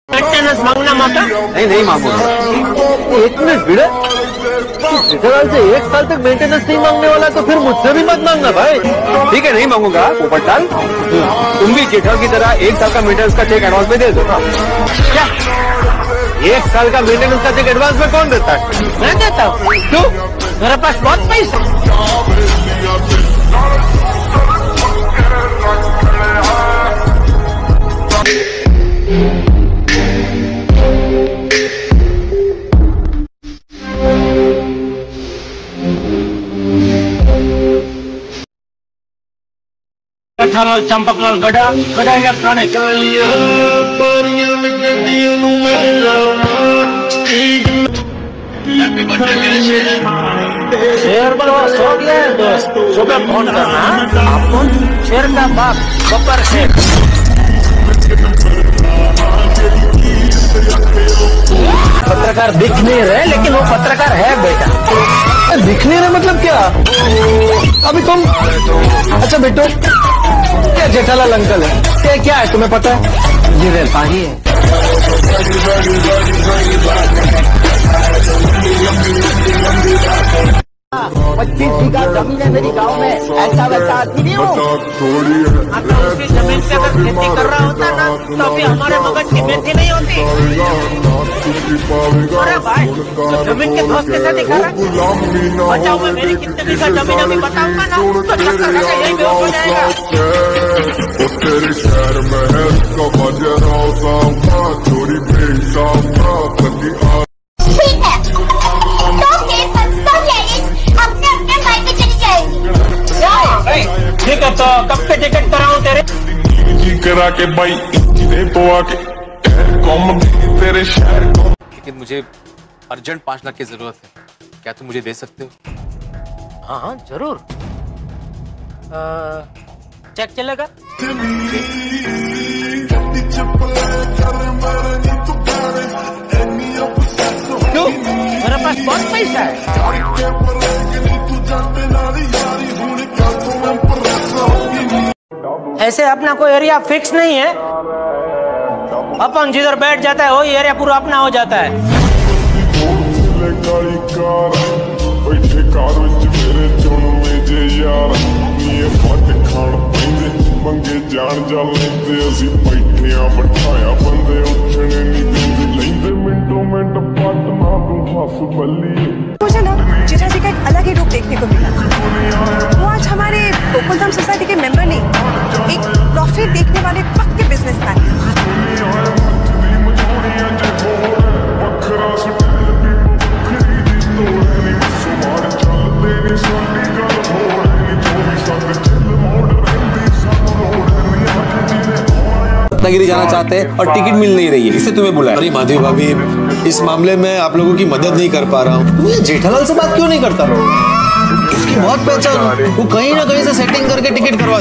Maintenance मांगना माता? नहीं मांगूंगा। एक मिनट भिड़े, जेठालाल से 1 साल तक मेंटेनेंस नहीं मांगने वाला तो फिर मुझसे भी मत मांगना भाई। ठीक है, नहीं मांगूंगा पोपटलाल। तुम भी जेठा की तरह 1 साल का मेंटेनेंस का चेक एडवांस में दे दो ना। क्या 1 साल का मेंटेनेंस का चेक एडवांस में कौन देता है? मैं देता हूँ। क्यों? मेरे पास बहुत पैसा। जेठालाल चंपकलाल गड़ा इलेक्ट्रॉनिक। शेर को सो गया है दोस्त, सुबह फोन करना। आप कौन? शेर का बाप गब्बर शेर। पत्रकार दिख नहीं रहे लेकिन वो पत्रकार है बेटा। दिख नहीं रहा मतलब क्या? अभी तुम अच्छा बेटो, क्या जेठालाल अंकल है? क्या है तुम्हें पता है? ये व्यापारी है। पच्चीस बीघा जमीन है मेरी गांव में, ऐसा वैसा आदमी नहीं हूँ। अगर उसकी जमीन पे अगर खेती कर रहा होता ना तो अभी हमारे मगज की मेथी नहीं होती। अरे भाई, तो जमीन के दोस्त कैसे दिखा रहा है? बताओ, मैं मेरी कितने बीघा जमीन अभी बताऊंगा ना तो चक्कर खा के यही बेहोश हो जाएगा। तेरे शहर में है इसका बजरा सामा चोरी बेचा कभी ठीक है, तो केस सब लेडीज अपने अपने मायके चली जाएंगी। ठीक है, तो कब के टिकट कराऊं तेरे? करा के भाई दे तो आके कौम तेरे शहर को। लेकिन मुझे अर्जेंट 5 लाख की जरूरत है, क्या तुम मुझे दे सकते हो? हाँ हाँ जरूर। चेक चलेगा? क्यों? मेरे पास बहुत पैसा है। ऐसे अपना कोई एरिया फिक्स नहीं है, अपन जिधर बैठ जाता है वही एरिया पूरा अपना हो जाता है। मंगे जान जा लेंदे असी बैठिया बिठाया बंदे उठने नहीं देंदे लेंदे मिनटों मिनट पट ना तू हंस बल्ली। मुझे ना जेठा जी का एक अलग ही रूप देखने को मिला। वो आज हमारे गोकुलधाम सोसाइटी के मेंबर नहीं, एक प्रॉफिट देखने वाले पक्के बिजनेसमैन। रत्नागिरी जाना चाहते हैं और टिकट मिल नहीं रही है, इससे तुम्हें बुलाया। अरे माधवी भाभी, इस मामले में आप लोगों की मदद नहीं कर पा रहा हूँ। तुम ये जेठालाल से बात क्यों नहीं करता? उसकी बहुत पहचान है, वो कहीं ना कहीं से सेटिंग करके टिकट करवा।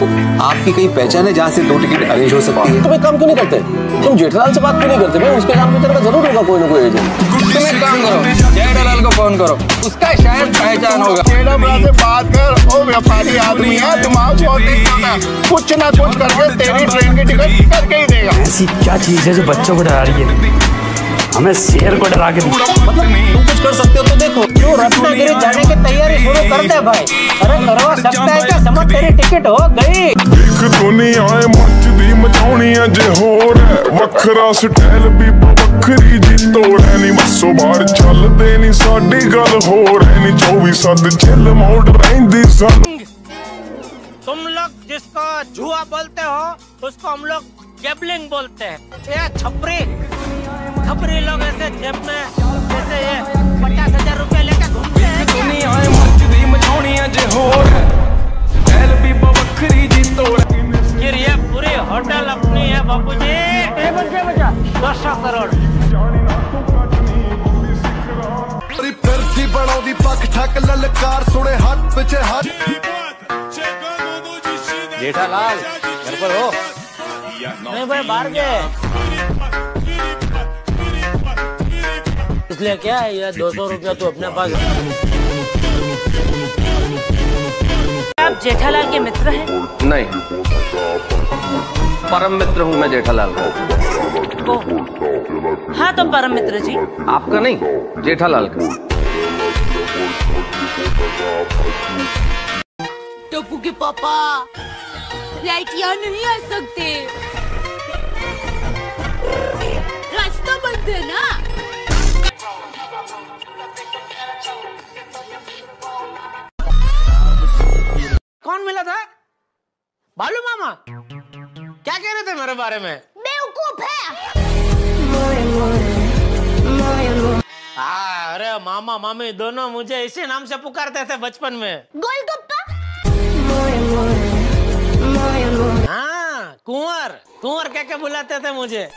आपकी कहीं पहचान है जहाँ से 2 टिकट अरेंज हो सकती है? तुम एक काम क्यों नहीं करते? तुम जेठालाल से बात क्यों नहीं करते? भाई उसके काम की तरह जरूर होगा कोई ना कोई एजेंट। तुम एक काम करो, जेठालाल को फोन करो, उसका शायद पहचान होगा। से बात कर, वो व्यापारी आदमी है, दिमाग बहुत तेज है, कुछ ना कुछ करके तेरी ट्रेन की टिकट करके ही देगा। ऐसी क्या चीज है जो बच्चों को डरा रही है? हमें शेर को डरा के मतलब तुम कुछ कर सकते हो तो देखो। क्यों रत्नागिरी जाने की तैयारी शुरू कर दे भाई। अरे करवा सकता है क्या? समझ तेरी टिकट हो गई। देख दुनिया मचदी मचाउणी अज होर है, वखरा स्टाइल भी वखरी जी तोड़ है नी। बसो बाहर चलदे नी साडी गल होर है नी। 24/7 चिल मोड़ रहिंदी सन। तुम लोग जिसको जुआ बोलते हो उसको हम लोग गैम्बलिंग बोलते हैं। ये छपरी लोग ऐसे जेब में जैसे ये 50,000 रुपए लेकर घूमते हैं। ये पूरी होटल अपनी है बापूजी। टेबल के बचा 200 करोड़। बनाऊंदी पक ठक ललकार सुने हाथ पीछे हाथ। जेठालाल घर पर हो? नहीं भाई, बाहर गए। इसलिए क्या है ये 200 रुपया तो अपने पास। आप जेठालाल के मित्र हैं? नहीं, परम मित्र हूँ मैं जेठालाल का। हाँ तो परम मित्र जी। आपका नहीं, जेठालाल का। टप्पू के पापा लाइट यहाँ नहीं आ सकते, रास्ता बंद है ना। कौन मिला था? बालू मामा? क्या कह रहे थे मेरे बारे में? बेवकूफ है। अरे मामा मामी दोनों मुझे इसी नाम से पुकारते थे बचपन में। गोलगप्पा। हाँ, कुंवर कुंवर कह के बुलाते थे मुझे,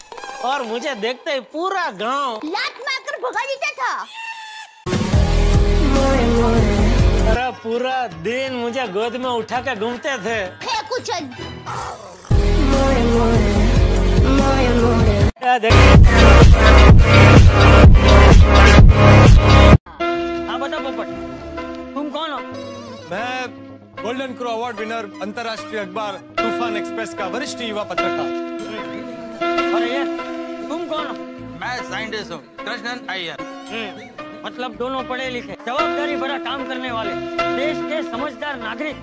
और मुझे देखते ही पूरा गांव लात मारकर भगा देता था। अरे पूरा दिन मुझे गोद में उठा के घूमते थे। हाँ बता पोपट, तुम कौन हो? मैं गोल्डन क्रो अवार्ड विनर, अंतर्राष्ट्रीय अखबार तूफान एक्सप्रेस का वरिष्ठ युवा पत्रकार। और ये तुम कौन हो? मैं साइंटिस्ट हूँ, कृष्णन अय्यर। मतलब दोनों पढ़े लिखे, जवाबदारी भरा काम करने वाले, देश के समझदार नागरिक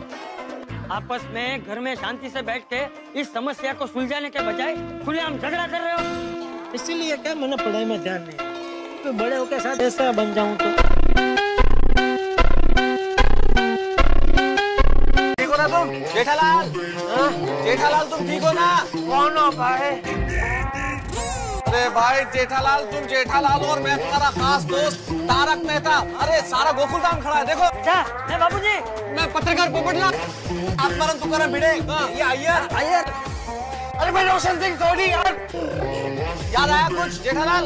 आपस में घर में शांति से बैठ के इस समस्या को सुलझाने के बजाय खुलेआम झगड़ा कर रहे हो। इसीलिए क्या मैंने पढ़ाई में ध्यान नहीं, तो बड़े होके साथ ऐसा बन जाऊं तो। ठीक हो ना तुम जेठालाल? जेठालाल तुम ठीक हो ना? कौन हो भाई? अरे भाई जेठालाल, तुम जेठालाल और मैं तुम्हारा खास दोस्त तारक मेहता। अरे सारा गोकुलधाम खड़ा है, देखो। क्या? मैं बाबूजी, मैं पत्रकार पोपटलाल। आप परम तुकाराम भिड़े, ये अय्यर। अरे भाई रोशन सिंह सोनी यार, याद आया कुछ जेठालाल?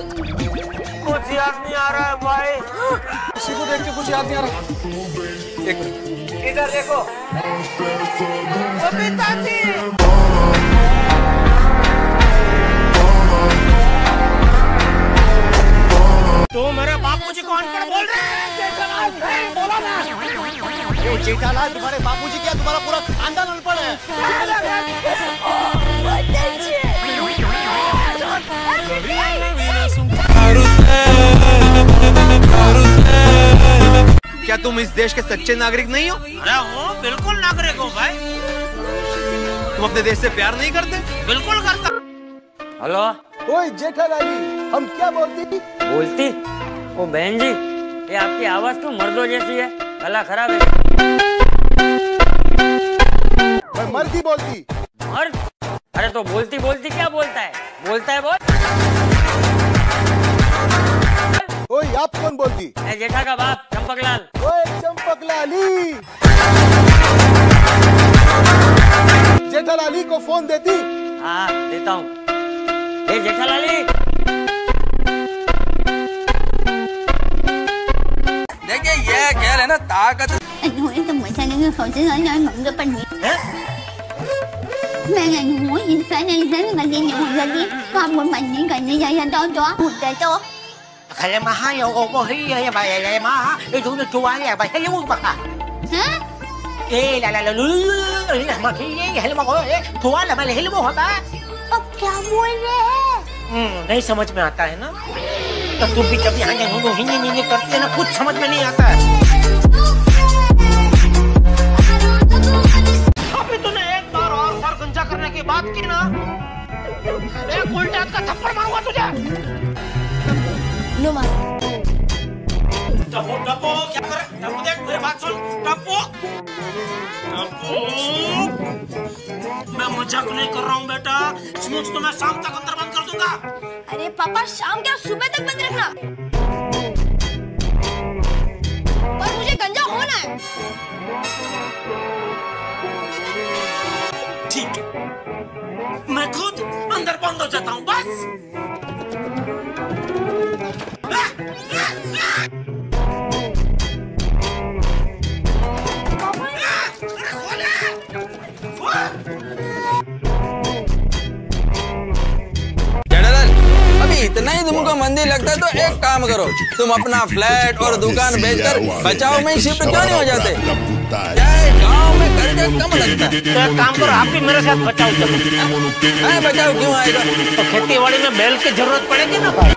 कुछ याद नहीं आ रहा है भाई। किसी को देख के कुछ याद नहीं आ रहा। एक मिनट, इधर देखो। बबीता जी। तो मेरे बापूजी को अनपढ़ बोल रहे हैं? जेठालाल बोला ना। ये जेठालाल तुम्हारे बापूजी क्या, तुम्हारा पूरा खानदान अनपढ़ है। क्या तुम इस देश के सच्चे नागरिक नहीं हो? अरे हो, बिल्कुल नागरिक हो भाई। तुम अपने देश से प्यार नहीं करते? बिल्कुल करता। हेलो। ओए जेठालाली, हम क्या बोलती? बोलती? ओ बहन जी, ये आपकी आवाज तो मर्दों जैसी है, गला खराब है। मैं मर्द ही बोलती। मर्द? अरे तो बोलती बोलती क्या बोलता है? बोलता है बोल। ओए आप कौन बोलती? मैं जेठा का बाप चंपकलाल। ओए चंपकलाली, जेठालाली को फोन देती? हाँ देता हूँ। ए जेठालाली, देखिए ये खेल है ना ताकत। Anh hỏi em tao sao nên không sẽ nói mộng cái bên này. Mẹ anh hỏi gì phải nên thế mà đi nhận ra đi. Con muốn mình những cái như vậy đó đó. Một cái đó. Kaya mahal yung ko hiya ba ma. Ito na tuwa niya ba. Hello mo ba ka? Hả? La ma hiya hello mo ko. Tuwa la ba hello mo ba? Ông क्या बोल रहे हैं? नहीं समझ में आता है ना? तब तुम भी जब यहाँ हिंदी करते हैं ना, कुछ समझ में नहीं आता है। अभी तूने एक बार और सर गुंजा करने की बात की ना, एक उल्टे हाथ का थप्पड़ मारूंगा तुझे। नो मार। टप्पू क्या कर? टप्पू देख मेरी बात सुन। टप्पू मैं मजाक नहीं कर रहा हूँ बेटा। स्मूथ तो मैं शाम तक अंदर बंद कर दूंगा। अरे पापा शाम क्या सुबह तक बंद रखना। पर मुझे गंजा होना है। ठीक है, मैं खुद अंदर बंद हो जाता हूँ बस। अभी इतना ही तुमको मंदी लगता है तो एक काम करो, तुम अपना फ्लैट और दुकान बेचकर बचाव में शिफ्ट क्यों नहीं हो जाते? लगता है। गांव में कर्जा कम लगता है। तो एक काम करो, आप भी मेरे साथ बचाओ चलो। बचाओ क्यों आएगा? तो खेती बाड़ी में बैल की जरूरत पड़ेगी ना भाई।